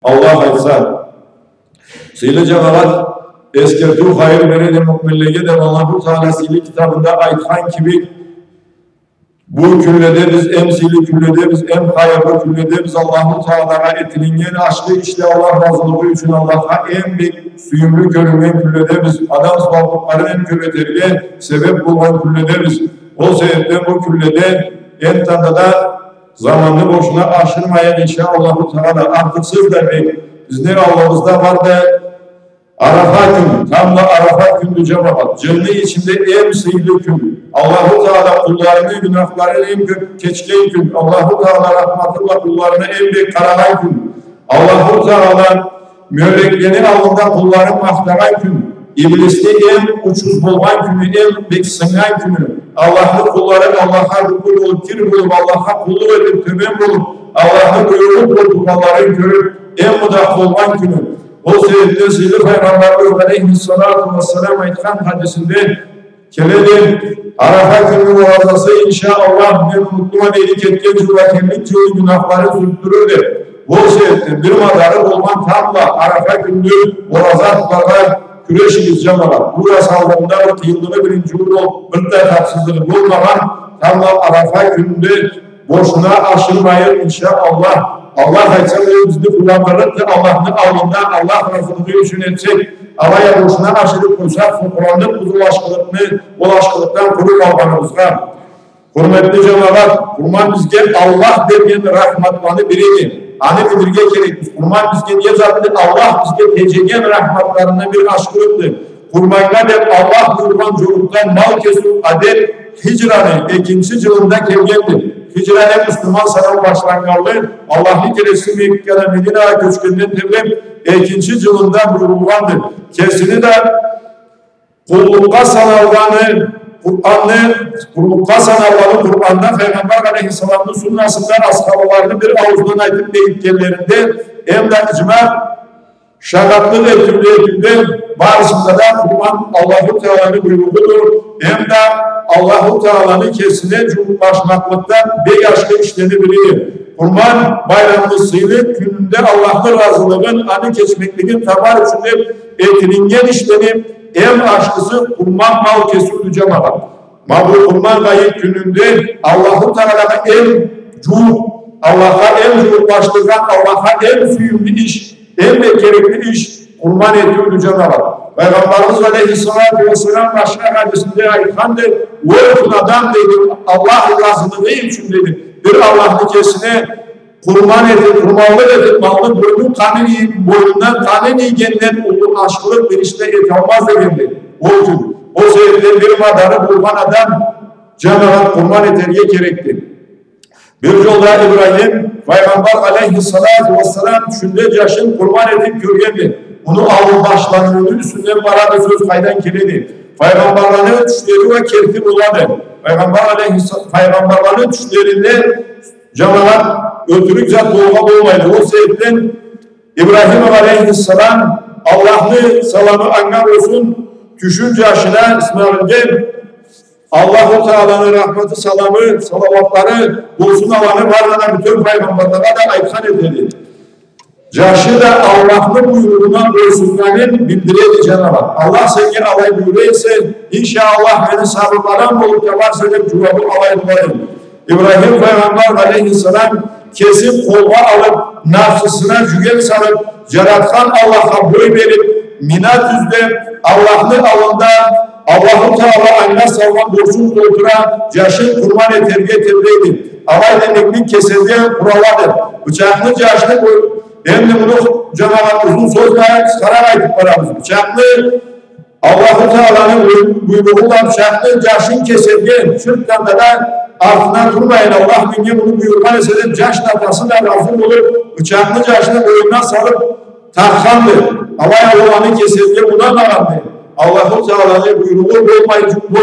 Allah aytsa, sıylı cemaat eskertuv hayır veredi mu'minlege de Allahu Teala sıylı kitabında aytkan gibi bu küllede biz em sıylı küllede biz em hayırlı küllede biz Allahu Teala'ya etilingen aşkı işte Allah razılığı için Allah'a en büyük suyumlu görünmeyen küllede biz adam sıvablıkları en küreterine sebep bulan küllede biz o sebepten bu küllede en tadada zamanını boşuna aşırmayan inşallah Teala artık söz demek bizler Allah'ımızda var da Arafa günü, tam da Arafa günü cemaat, cennet içinde en sıylı gün. Allah-u Teala kullarını, günahlarını en keçken gün. Allah-u Teala rahmatullah kullarına en büyük karalay gün. Allah-u Teala mürekkeni alında kulların mahtaray gün. İblisi en uçuz bulman günü, en büyük sıngan günü. Allah'ın kulları Allah'a rükû olup, kir bulup, Allah'a kulluk edip, tümen bulup, Allah'ın buyruğu bulup, kulların görüp, en mudah bulman günü. O sebepten sıylı Peygamber Aleyhisselatü Vesselam aytkan hadisinde keledi Arafa günü muazzası inşallah bir mutluma delik etken cüvakenlik çoğu günahları sürdürürdü. Bu sebepten bir madarı olman tamla Arafa günü muazzatlara küreşimiz cemaat. Bu yasallarında o yıldığını birinci olup bir de taksızlığı bulmadan tamla Arafa gününde boşuna aşırmayın inşallah. Allah Aleyhisselatü bizni kullanırız da Allah'ın alında Allah razılığı için etsek Allah'a boşuna aşırı kursak Kur'an'ın ulaşkılıktan kurul almanımızga. Hürmetli cemaat, kurman bizge Allah derken rahmatlarını biridir. Hani bilirge gerektir. Kurman bizge niye zaten Allah bizge tecegen rahmatlarına bir aşkılıktır. Kurmanlar hep Allah kurban çocuktan mal kesip adet hicranı ikinci yılında kelgendir. Hicrane Müslüman saran başlangalı Allah'ın keresi Mekke'de Medine'ye göçkeninden tebrik ikinci yılında buyurulgandır. Kesini de kullukka sanalganı Kur'an'da Peygamber Aleyhisselam'ın sünnasından ashabalarını bir ağızdan aytıp deyipkenlerinde hem de icma şagatlı ve türlü bazısında da Kur'an Allah-u Teala'nın buyruğudur. Hem de Allah-u Teala'nın kesine cumhurbaşmaklıktan bir yaşlı işlerini bilir. Kurban bayramı sıylık gününde Allah'ın razılığın anı kesmekliğin tabar içinde etilingen işlenip en aşkısı kurban mal kesildi cemaat. Bu kurban gayet gününde Allah-u Teala'na Allah'a en cumhurbaşlıktan Allah'a en suyumlu iş, en gerekli iş kurban ediyordu cemaat. Peygamberimiz Aleyhisselatü Vesselam başka hadisinde ayıkandır. Vurgun adam dedi, Allah razılığı için dedi. Bir Allah'ın kesine kurban edip, kurbanlık edip, malını boynundan kanın yiyenden olduğu aşkılık bir işte et olmaz dedi. O sebepten bir madarı kurban adam cemaat kurban eterge gerektir. Bir yolda İbrahim, Peygamber Aleyhisselatü Vesselam düşünde yaşın kurban edip görgendi. Bunu alın başlarının üstünden bana da söz kaydan keledi. Peygamberlerin düşleri ve kerti buladı. Peygamberlerin düşlerinde cemaat ötürük zat doğma olmaydı. O sebepten İbrahim Aleyhisselam Allah'lı salamı angar olsun düşünce aşına İsmail'de Allah-u Teala'nın rahmeti salamı, salavatları bulsun alanı varlığına bütün peygamberlere de aytkan edildi. Caşı da Allah'ın buyruğuna Resulü'nün bildireydi Cenab-ı Allah seni alay buyuruysa inşallah beni sabırlaran olup yapar sebep cevabı alay buyurayım. İbrahim Peygamber Aleyhisselam kesip kolba alıp nafsısına cügel sarıp yaratkan Allah'a boy verip minat yüzde Allah'ın alında Allah-u Teala ayna salman borçun dolduran yaşın kurban eterge etergeydi. Alay demeklik kesildiği kuraladır. Bıçaklı yaşlı boy hem de bunu cemaat uzun sözle sarar aytıp paramız. Bıçaklı Allah-u Teala'nın buyruğuyla bıçaklı yaşın kesilgen sırttan da altına durmayın. Allah minge bunu buyurman ise caş nafası da razım olur. Bıçaklı yaşlı boyundan salıp takkandır. Havaya olanı kesilgen buna narandı. Allah-u Teala'nın buyruğu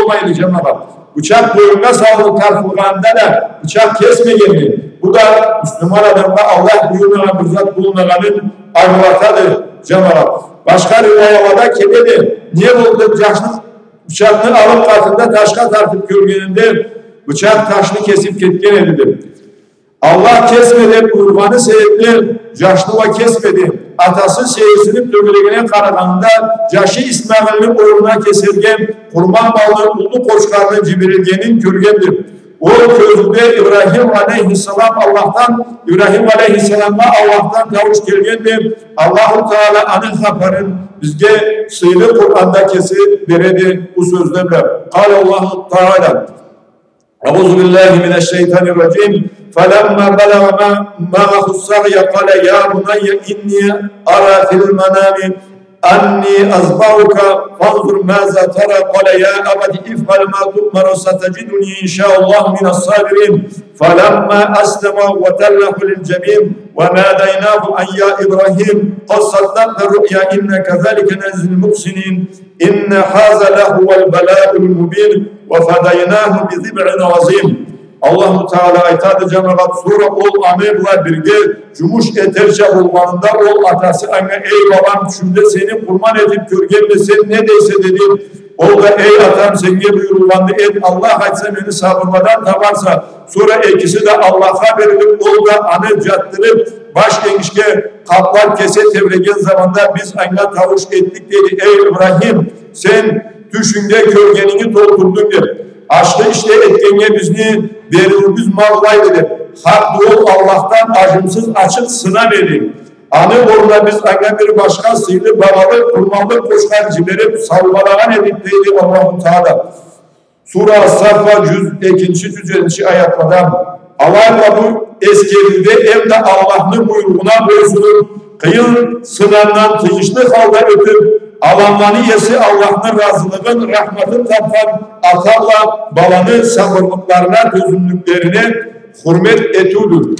olmayın cemaat. Bıçak boyundan sağlık tarfılığında da bıçak kesmeyendir. Bu da Müslüman adamda Allah buyurmayan bir zat bulunanın ayrılatadır cemaat. Başka rivayada keledi. Niye oldu? Bıçakını alıp katında taşka tartıp gölgeninde bıçak taşını kesip ketken edilir. Allah kesmedi, kurbanı sebepli, yaşlıva kesmedi. Atası şehirsinip dövülegine karadağında, yaşı İsmail'in oğluna kesilgen, kurban balını ulu koçkarlı Cibrilge'nin kürgendir. O közünde İbrahim Aleyhisselam İbrahim Aleyhisselam'a Allah'tan tavuş gelgendir. Allah-u Teala anın haberin bizge sıylı Kur'an'da kesi veredi bu sözlerle. Kâle Allah-u Teala Euzubillahimineşşeytanirracim. فَلَمَّا بَلَغَ مَعَهُ السَّعْيَ قَالَ يَا بُنَيَّ إِنِّي أَرَى فِي الْمَنَامِ أَنِّي أَصْبَحُكَ فَانظُرْ مَاذَا تَرَى قَالَ يَا أَبَتِ افْعَلْ مَا تُؤْمَرُ سَتَجِدُنِي إِنْ شَاءَ اللَّهُ مِنَ الصَّابِرِينَ فَلَمَّا أَسْلَمَ وَتَلَّهُ لِلْجَبِينِ وَنَادَيْنَاهُ أَنْ يَا إِبْرَاهِيمُ قَدْ صَدَّقْتَ الرُّؤْيَا إِنَّا كَذَلِكَ نَجْزِي الْمُحْسِنِينَ إِنَّ هَذَا لَهُوَ الْبَلَاءُ الْمُبِينُ وَفَدَيْنَاهُ بِذِبْحٍ عَظِيمٍ. Allah-u Teala aytadı cemaat sonra ol amirla birge cumuş eterçe olmanında ol atası anne ey babam şimdi seni kurban edip kürgenle sen ne deyse dedi. Ol da ey atam senge buyurulandı et Allah açsa beni sabırmadan tabarsa sonra ikisi de Allah'a verilip ol da anı cattırıp baş genişke kaplar kese tevregen zamanda biz anne tavuş ettik dedi. Ey İbrahim sen düşünge kürgenini doldurdun dedi. Aşkı işte etkenge bizni verilimiz mallaydı. Hak yol Allah'tan acımsız açık sınav edin. Anı orada biz anne bir başka sıylı babalı kurmalı koşkarcıları salvalagan edip deydi Allah-u Teala. Sura As-Saff'a 2. ayatlardan Allah'la bu eskerinde evde Allah'ın buyruğuna boysunur. Kıyın sınavdan tıyışlı halda öpüp alanları yesi Allah'ın razılığın, rahmetin tapan atarla balanı sabırlıklarına, çözümlüklerine hürmet etüdür.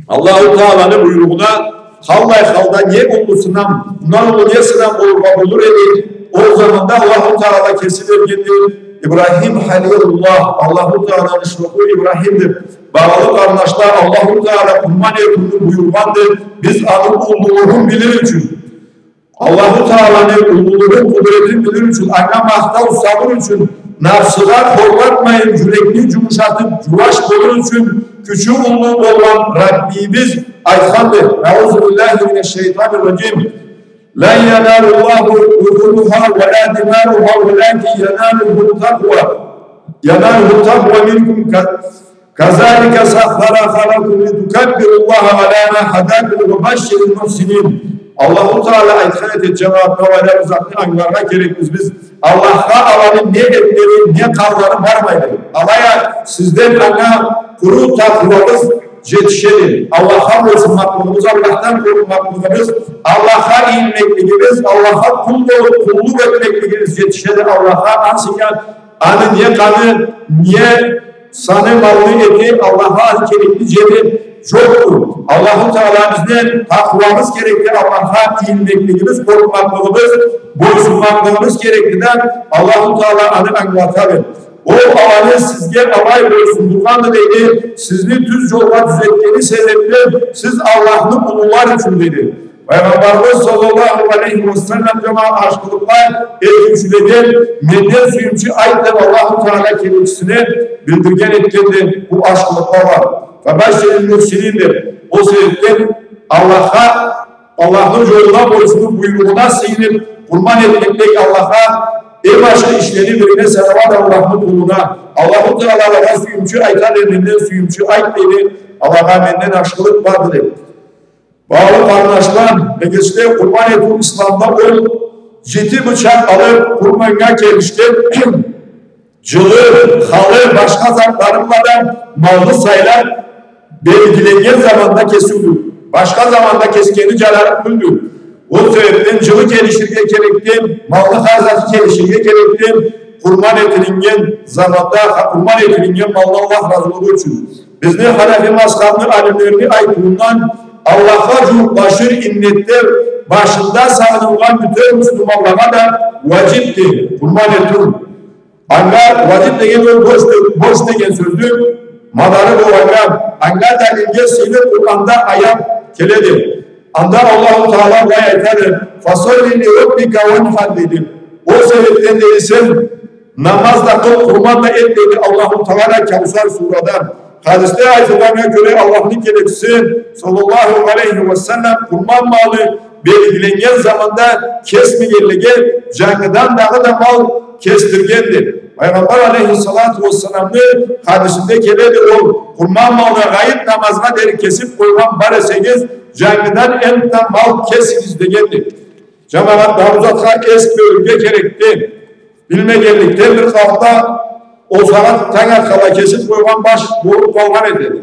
Allah-u Teala'nın buyruğuna hallay halda niye oldu sınav, bundan olur niye sınav olur edin. O zaman da Allah-u Teala kesilir gelir. İbrahim Halilullah, Allah-u Teala'nın şoku İbrahim'dir. Bağlı kardeşler Allah-u Teala kurban ettiğini buyurmandır. Biz adı olduğunu bilir için. Allah-u Teala'nın ululuğun kudretini bilir için, anne mahtal sabır için, nafsılar korklatmayın, yürekli cumuşatıp cuvaş olur için, küçük ulu olan Rabbimiz aytandır. Euzubillahimineşşeytanirracim. لَنْ يَنَالُ اللّٰهُ لُحُومُهَا وَلَا دِمَاؤُهَا وَلَكِنْ يَنَالُهُ التَّقْوَى مِنْكُمْ كَذَٰلِكَ سَخَّرَهَا لَكُمْ لِتُكَبِّرُوا اللّٰهَ عَلَىٰ مَا هَدَاكُمْ وَبَشِّرِ الْمُحْسِنِينَ. Allah-u Teala ayet et cemaat ve uzaklı anlarına gerekliyiz biz. Allah'a alanın ne etleri ne kavları varmayın. Allah'a sizden ana kuru takvamız yetişelim. Allah'a boysunmaklığımız, Allah'tan korunmaklığımız, Allah'a inmekliğimiz, Allah'a kulluk etmekliğimiz yetişelim. Allah'a ansıya anı niye kanı niye sanı malını eti Allah'a gerekli cebi çoktur. Allah-u Teala bizden takvamız gerekli, Allah'a inmekliğimiz, korkmaklığımız, boysunmaklığımız gereklidir. Allah-u Teala anı anlatalım. O alanı sizge alay boysun. Durkanlı dedi, sizli düz yolda düzelttiğini sebeple siz Allah'ın ulular için dedi. Peygamberimiz sallallahu aleyhi ve sellem cemaat aşkılıklar etkiçileden medden suyumçu ayetler Allah-u Teala kendisine bildirgen etkendir. Bu aşkılıklar var. Febeşşeril muhsinindir. O sebepten Allah'ın yoluna boysunun buyruğuna sığınıp kurban etmekle Allah'a ev aşkı işleri birine selavat Allah'ın kuluna. Allah-u Teala'ya suyumçu ayetler elinden suyumçu ayetleri Allah'a benden aşkılık vardır. Bağlı kardeşler ve geçti kurban ettiği İslam'da ol ciddi bıçak alıp kurbanına gelmişti. Cılı, halı, başka zatlarımla da mallı sayılar belirlengen zamanda kesildi. Başka zamanda keskeni calarak öldü. O sebepten cılı geliştirge gerekti, mallı harzatı geliştirge gerekti. Kurban edilingen zamanda, kurban edilingen mallı Allah razılığı için. Biz ne Hanefi mazhabının alimlerini ayıtığından Allah'a cumhurbaşır innette başında sağlanılan bütün Müslümanlara da vacipti. Kurban ettim. Anga vacip degen boş degen sözdü. Madarı bu anga. Anga dalilge sıylı Kur'an'da ayet keledi. Anda Allah-u Teala bu ayetleri fasolli rabbika venhar dedi. O sebepten değilsin namazda kıl kurban da et dedi Allah-u Teala Kevser surada. hadiste ayetlerine göre Allah'ın elçisi sallallahu aleyhi ve sellem kurban malı belgilenen zamanda kesmeyenlige canlıdan daha da mal kestirgendir. Peygamber aleyhissalatu vesselam'ın hadisinde geledi o kurban malına gayet namazına deri kesip koyman bareseniz canlıdan en de mal kesiniz degendir. Cemaat daha uzakta eski bölge gerekti. Bilme geldikten bir hafta o saat tane kala kesip koyman baş boğup kalman edildi.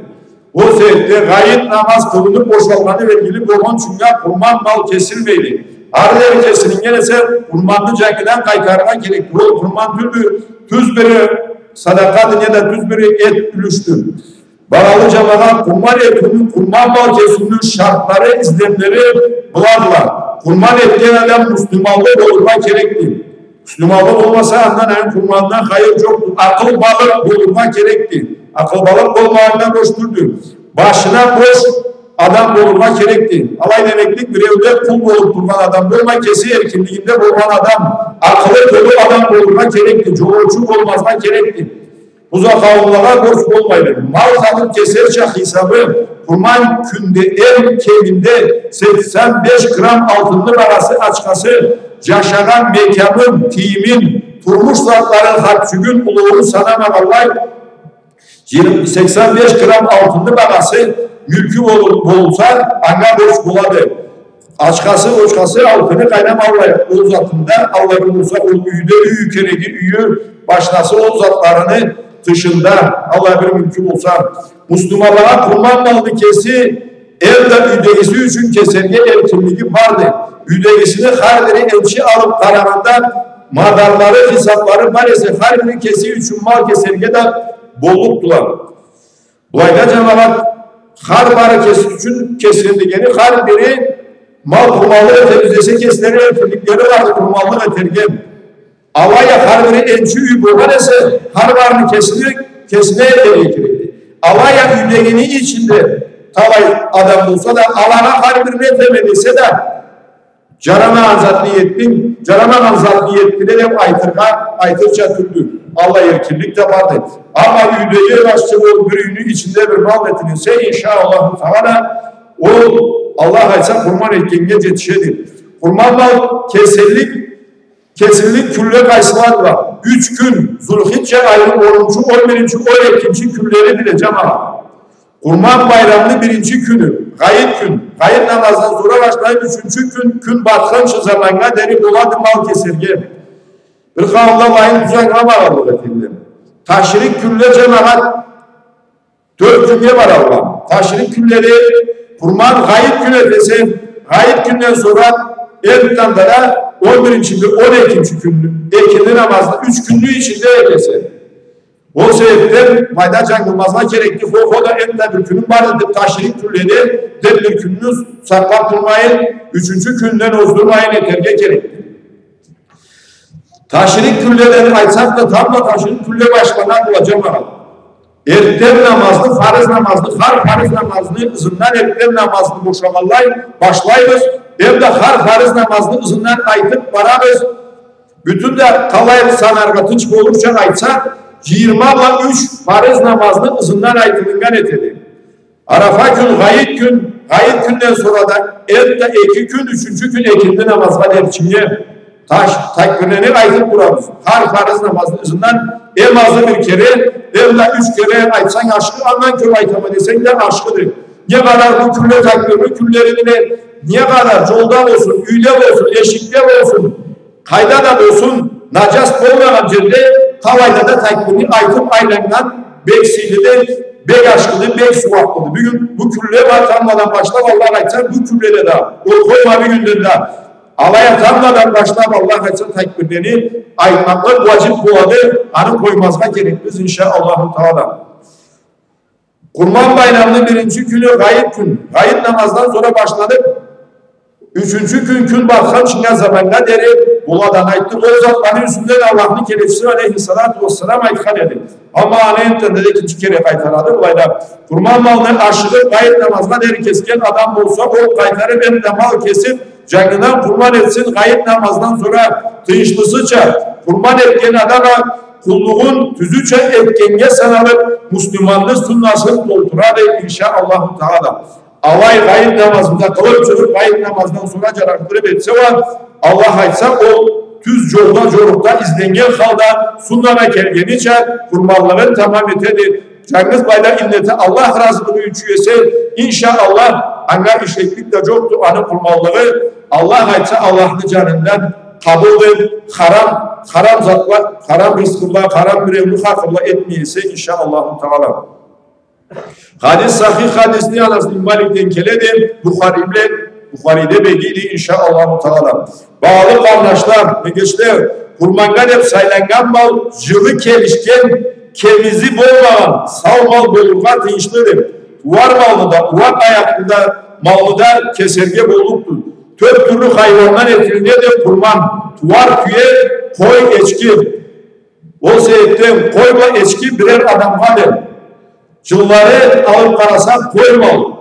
O seyette gayet namaz kılınıp boşalmanı ve gelip olman çünkü kurban mal kesilmeydi. Arıları kesinin gelese kurbanlı canlıdan kaytarma gerekti. O kurban türlü tüz biri sadakadı ya da tüz biri et ülüştür. Bağlı cemaat kurban etinin kurban mal kesiminin şartları, izlemleri bularlar. Kurban etken adam Müslümanlık olma gerekti. Müslümanlık olmasa andan kurbandan hayır çoktur. Akıl balık olma gerekti. Akıl balık olmayandan boşturdu. Başına boş adam olma gerekti. Alay demeklik bir evde kul olup durman adam olma, kesi erkinliğinde bulunan adam, akıllı dolu adam olma gerekti. Çoğulçuk olmazma gerekti. Uzakavunlara borç olmaydı. Mal kalıp keserçe hesabı kurban günde ev kevinde 85 gram altınlı parası açkası yaşanan mekanın, timin, turmuş zatların harçügün uluğunu sanama vallahi 85 gram altınlı parası mülkü olsa anga borç buladı. Açkası altını kaynam Allah zatında Allah'ın olsa o üyde üyükereki üyü başlası o zatlarını dışında Allah bir mülkü olsa Müslümanlara kurban malını kesi evde üdegisi için keserge erkinliği vardı. Üdegisini her biri elçi alıp karavanda madarları, hesapları maalesef her biri kesi için mal keserge de bolluktular. Dolayısıyla cemaat her barı kesi için kesildiğini her biri mal kurmalı temizlese kesileri erkinlikleri vardı kurmalı ve tergem. Alaya her biri elçi üyü bulmanese her barını kesmeye gerekirdi. Alaya üdegini içinde talay adam bulsa da alana her birine temediyse de Carama azadliyettin, carama azadliyettin de aytırça türlü. Allah erkinlik de vardı. Ama yüdeye başçı ol bir içinde bir mal etinirse inşallah o Allah aysa kurban etkinge yetişedir. Kurban mal kesinlik külle kayısılar var. 3 gün Zulhicce ayının 10. 11. 12. günleri bile cemaat. Kurban bayramının 1. günü, gayet gün, gayet namazdan sonra başlayıp 3. gün batkançı zamanına deri buladı mal keserge. Bir kavimde layın düzen kamalı etildi. Taşrik külle cemaat 4 günye var Allah. Taşrik külleri kurban gayet gün ötesi, gayet günden sonra evden da 11. ve 12. günlük ekindi namazda 3 günlüğü içinde ötesi. O sebepten fayda canılmazına gerekli. O da en de bir günün vardı. Taşrik külleri de bir gününü saklattırmayın. 3. günden ozdurmayın eterge gerekli. Taşrik küllerini aytsak da tam da taşrik külle başlanan olacağım. Ertem namazlı, farz namazlı, farz namazlı ızından ertem namazlı boşamallayın. Başlayınız. Hem de farz namazlı ızından aytıp varamız. Bütün de kalayı sanargatınç olursa aytsak 20 ile 3 farz namazının ızından aydınlıgan etelim. Arafa gün, gayet günden sonra da evde 2 gün, 3. gün ekindi namazga derçiye takbirlenir aydın buramız. Her farz namazının ızından en azı bir kere, hem de 3 kere aytsan aşkı, andan kör aytama desen de aşkıdır. Ne kadar bu külle takbirli küllerini, ne kadar yolda olsun, üyde olsun, eşikte olsun, kayda da olsun, najas olmayan celde, Kalayda da takbirini aytıp aylandan beksiydi bek aşkıdı, bek suvaklıdı. Bugün bu külle var tanmadan başla vallahi aytsan bu küllede de. O koyma bir günden de. Alaya tanmadan başla vallahi aytsan takbirlerini aytmakla vacip buladı. Anı koymazma gerekmez inşallah Teala. Kurban bayramının 1. günü gayet gün. Gayet namazdan sonra başladık. 3. gün batkan çıkan zamanla deri buladan ayttı. O zatların üstünden Allah'ın kelefisi aleyhissalatu vesselam aytkan edin. Ama aleyhitten de 2. kere kaytaradı. Olayda kurban malını aşırı gayet namazına deri kesken adam olsa o kaytarı benim de mal kesip canından kurban etsin. Gayet namazdan sonra tıyışlısıca kurban etken adama kulluğun tüzüçe etkenge sanılıp Müslümanlık sunnasını doldurarak inşallah Teala. Alay gayb namazında kılıp çocuk gayb namazdan sonra caraktırıp etse var. Allah aytsa o tüz yolda jorukta izlengen halda sunnana kelgeniçe kurbanların tamam etedir. Cengiz bayda innete Allah razılığı üçüyese inşallah anga işeklik de çoktu anı kurbanlığı Allah aytsa Allah'ın canından kabuldir. Haram zatla, haram rızkılla, haram birevli hakılla etmeyese inşallah Teala. Hadis sahih hadisli Anas bin Malik'ten keledir. Bukhari'de begili inşallah Teala. Bağlı kardeşler ve gençler kurbangan hep saylangan mal jılı kelişken kemizi bolmagan sağ mal bolurga tıyışlıdır. Uvar malında, uvar ayaklıda malında keserge boluptur. Tört türlü hayvanlar etilinde de kurban, tuvar, tüye, koy, eçki. O sebepten koy ve eçki birer adam vardır. Çılları alıp karasak koymalı.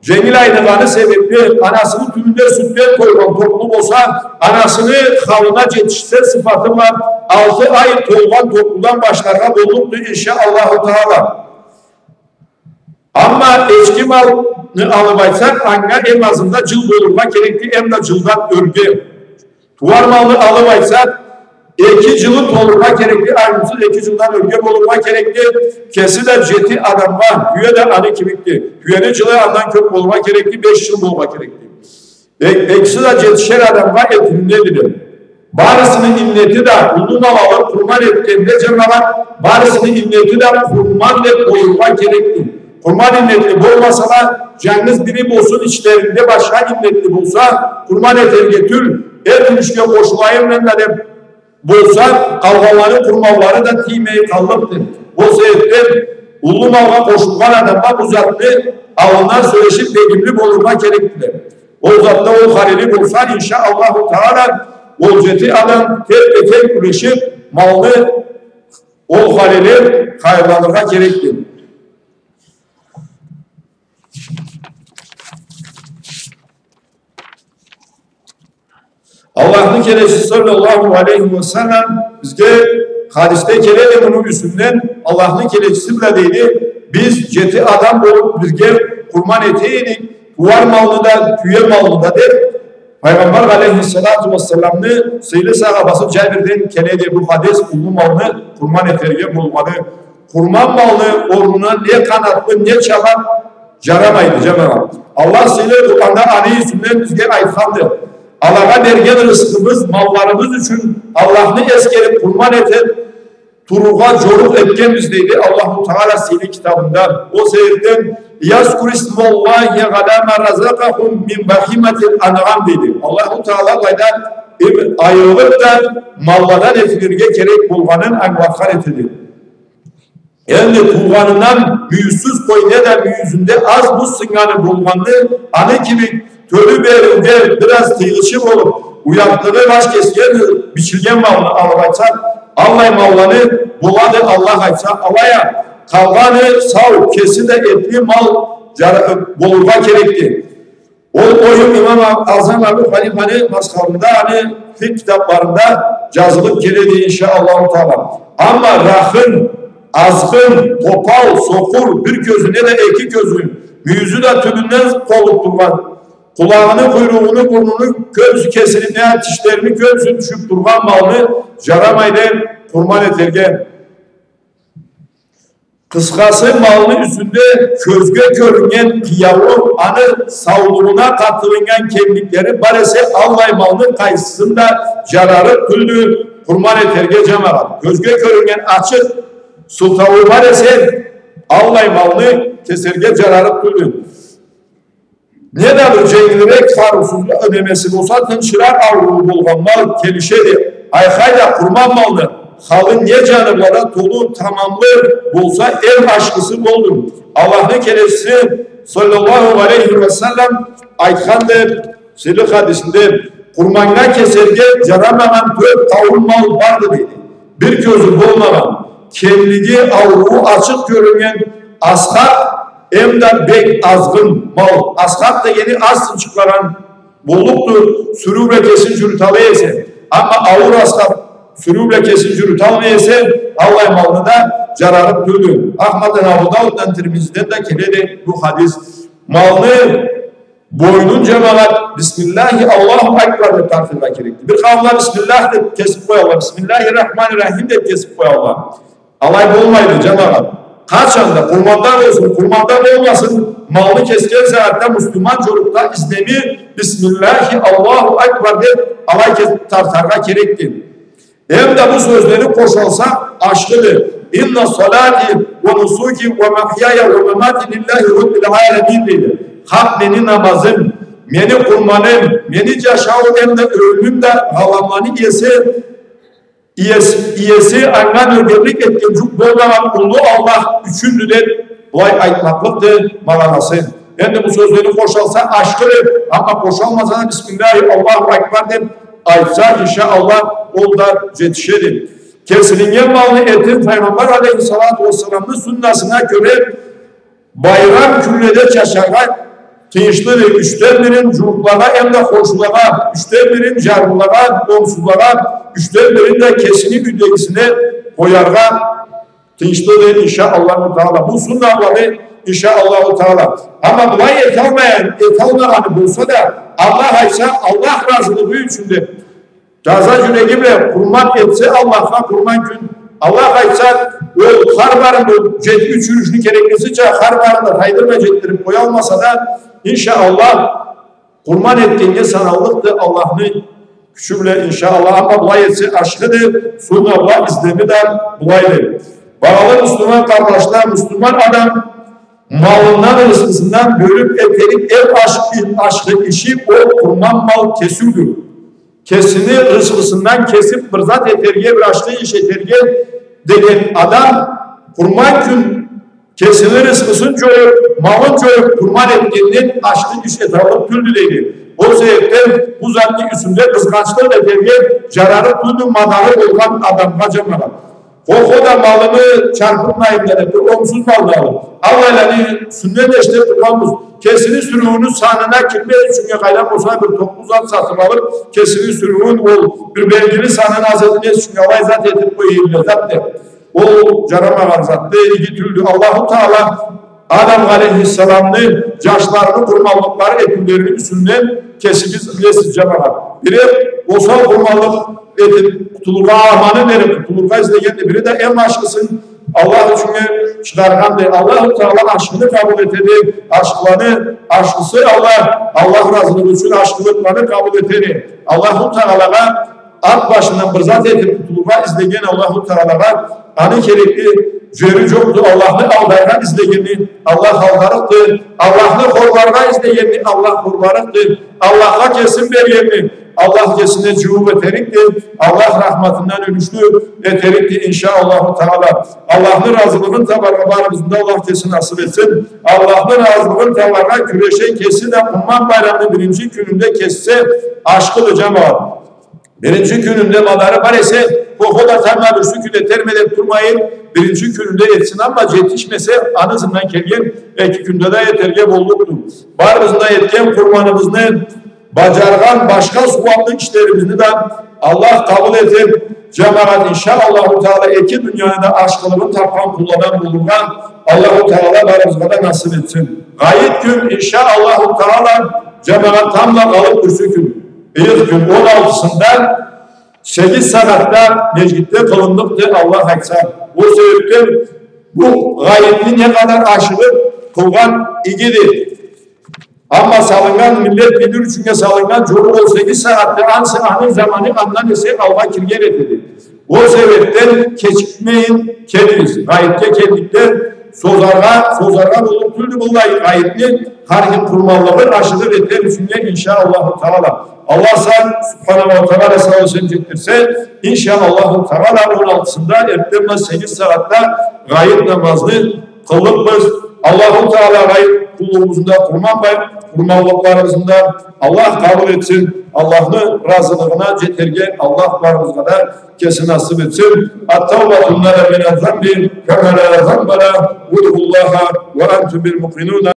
Cemil aynıganı sebebi anasını tümünde sütten koyman toplum olsa anasını halına yetişse sıfatı var. 6 ay toygan toplumdan başlarına bulundu inşallah Teala. Ama eçki malını alıbaysak anga en azından cıl bulunma gerekli hem de cıldan örgü. Tuvar malını alıbaysak 2 cılın olurma gerekli, ayrımsız 2 cıldan örgü bulunma gerekli. Kesi de ceti adam var, hüye de anı kimikli. Hüyenin cılı andan kök olma gerekli, 5 cıl olma gerekli. Eksi de cetişer adam var, etindedir. Barısının inneti de uzun alalı kurban ettiğinde cemaat, barısının inneti de kurban ve koyulma gerekli. Kurban innetli olmasa da cengiz biri olsun içlerinde başka innetli bulsa, kurban eter getir, et ilişkiye koşulayım de bulsa, kavgaları, kurmalları da timeyi kalıptır. O sebepten ulu malga koşulgan adamlar uzattı, alından söyleşip begimli bulunma gereklidir. O uzatta o halili bulsa inşallah Teala o ceti adam tek tek güreşip malını o halili hayırlanırga gereklidir. Allah'ın kelesi sallallahu aleyhi ve sellem bizge hadiste kelede bunun üstünden Allah'ın kelesi bile değil. Biz ceti adam olup bizge kurban eteydik. Duvar malını da tüye malını da der. Peygamber aleyhissalatu vesselam'ını sayılı sahabası Cabir'den kelede bu hadis ulu malını kurban eterge bulmadı. Kurban malını oruna ne kanatlı ne çalar caramaydı cemaat. Allah sayılı Kur'an'da ani üstünden bizge aytkandı. Allah'a vergen rızkımız, mallarımız için Allah'ını eskerip kurban eten, turuğa coruk etken bizdeydi. Allah-u Teala sili kitabında. O sebepten يَذْكُرِ اسْمَ اللّٰهِ عَلَى مَا رَزَقَهُمْ مِنْ بَهِيمَةِ الْاَنْعَامِ dedi. Allah-u Teala kayda ayrılıp da mallardan etilirge gerek bulganın anvakar etidir. Yani bulganından müyüzsüz koy ne de müyüzünde az bu sınganı bulganı anı gibi tölü verilge biraz tıyılışık olup uyaklığı baş kesken biçilgen malını alabaysak Allah malını buladı Allah aytsa alaya kavganı sağ kesin de etli mal bulunma gerekti. O oyun İmam Azam abi Halifa'nın maskabında hani fik kitaplarında yazılıp geledi inşallah Teala. Ama rahın, azgın, topal, sokur bir gözü ne de iki gözü yüzü de tümünden kolup durman. Kulağını, kuyruğunu, burnunu, göğsü kesilip ne dişlerini göğsü düşüp durgan malını caramayla kurban eterge. Kıskası malının üstünde közge görünen kıyavru anı savluğuna katılıngan kemikleri barese allay malının kayısında cararı tüllü kurban eterge cemaat. Közge görünen açık sultavı barese allay malını keserge cararı tüllü. Ne de bir cengilerek farusuzlu ödemesi olsa tınçırar avruğu bulgan mal kelişedi. Aykayla kurban malını halın ne canılara dolu tamamlı bulsa ev aşkısı olur. Allah'ın kelesi sallallahu aleyhi ve sellem aytkandır. Sırrı hadisinde kurbanına keserge caramaman 4 kavun mal vardı dedi. Bir gözü bulmadan kendiliği avruğu açık görünen ashat hem de bek azgın mal. Ashat da yeni az çıkaran bolluktur. Sürü ve kesin çürütalı yese. Ama avur ashat sürüyle kesin cürüt almayese Allah malını da cararıp döldü. Ahmet'in Abu Davud'dan Tirmizi'den de keledi bu hadis. Malını boynun cemaat Bismillahi Allahu Ekber de tartılma gerekti. Bir kavla Bismillah de kesip koyalım. Bismillahirrahmanirrahim de kesip koyalım. Alay olmaydı cemaat. Kaçan da kurmandan olsun, kurmandan olmasın, malını kesken saatte Müslüman çocukta iznemi Bismillahi Allahu Ekber de alay tartarga gerekti. Hem de bu sözleri koşulsa aşkıdır. İnna salati ve nusuki ve mahyaya ve memati lillahi rabbil alemin dedi. Hak meni namazım, meni kurmanım, meni caşavım hem de ölümüm de halamani iyesi angan ögerlik etken çok boldaman kullu Allah üçündüden olay aytmaklıktır malanası. Hem de bu sözleri koşulsa aşkıdır. Ama koşulmasa da Bismillahirrahmanirrahim Ekber de aytsa inşallah ol da yetişelim. Kesilingen malını etin Peygamber Aleyhisselatü Vesselam'ın sünnasına göre bayram küllede çaşarak kıyışlı üçten birin cumhurlara hem de hoşlara, üçten birin carbulara, komşulara, üçten birin de kesini üdegisine koyarga kıyışlı inşallah. Bu sünnaları inşallah Teala. Ama bulay et almayan bulsa da Allah aysa Allah razılığı içinde Gaza yüreğimle kurban etse Allah'a kurban gün Allah aysa o harbarın ceddi üçürüşünü gerekmesice harbarında kaydırmayacakları koyalmasa da inşallah kurban ettiğinde sanallıktı Allah'ın küçümle inşallah ama bulay etse aşkıdır sonra Allah iznemi de bulaydır. Bağlı Müslüman kardeşler, Müslüman adam malından rızkısından bölüp eterik ev aşkı işi o kurban mal kesüldür. Kesini rızkısından kesip fırzat eterge bir aşkı iş eterge degen adam kurban gün kesini rızkısını çoğup malın çoğup kurban ettiğinden aşkı iş etarlık tüldü dedi. O sebepten bu zanlı üstünde kıskançlık eterge cararı tüldü madarı olan adam kacamalar. Koku da malını çarpırmayın dedi. Omsuz malını alın. Allah'ın sünnet işte kullanmış. Kesini sürüğünü sahnına kirmeye çünkü kaynak olsa bir toplu zat satın alır. Kesini sürüğün ol. Bir belgili sahnına azadine çünkü Allah'ı zat edip koyayım zaten. O caramalar zaten gitüldü. Allah-u Teala Adam Aleyhisselam'ın yaşlarını kurmallıkları etimlerini üstünden kesimiz bilesiz cemaat. Biri olsa kurmallık edip kutulurga amanı verip kutulurga izleyendi. Biri de en aşkısın Allah için çıkargan değil. Allah-u Teala aşkını kabul etedi. Aşkısı Allah razılığı için aşkılıklarını kabul etedi. Allah-u Teala'ya at başından bırzat edip kutulurga izleyen Allah-u Teala'ya anı gerekli cörü çoktu. Allah'ı aldayga izleyeni Allah aldarıktı. Allah'ı korlarga izleyeni Allah korlarıktı. Allah'a kesin veriyeni Allah kesine cüvub eterikti. Allah rahmetinden ölüşlü eterikti inşallah Teala. Allah'ın razılığının tabarablarımızda Allah kesin nasip etsin. Allah'ın razılığının tabarablarına küreşe kesin de Umman Bayramı'nın birinci gününde kesse aşkılı cemaat. Birinci gününde madarı var ise koku da tamam bir süküle termedip durmayın. Birinci gününde etsin ama yetişmese anısından kelgen iki günde de yeterge bolluktur. Barımızda yetken kurbanımızını bacargan başka suvatlı işlerimizni de Allah kabul edip cemaat inşallah Teala iki dünyada aşkılığını tapan kullanan bulungan Allah-u Teala barımızda da nasip etsin. Gayet gün inşallah Teala cemaat tamla kalıp ürsükün. İlk gün 16'sında 8 saatte meclitte kılındıktı Allah ekser. Bu sebepten bu gayetli ne kadar aşırı kılgan igidir. Ama salıngan millet bilir çünkü salıngan çocuk 18 saatte anın zamanı andan ise Allah kirgen etedi. O sebepten keçikmeyin kendiniz. Gayette kendikler sozarga bulup türlü bulayı gayetli hareket kurmallığı aşırı veter düşünce inşallah Teala. Allah sen Subhanahu ve Teala sağ olsun getirse inşallah Teala 16'sında ertemez 8 saatte gayet namazlı kılıp Allah-u Teala gayet kulluğumuzda kurmallıklarımızda Allah kabul etsin. Allah'ın razılığına ceterge Allah varımızda da kesin nasip etsin. At-tawbatun lana min az-zambi kema la zambana ud'ullaha ve entum bil muqinun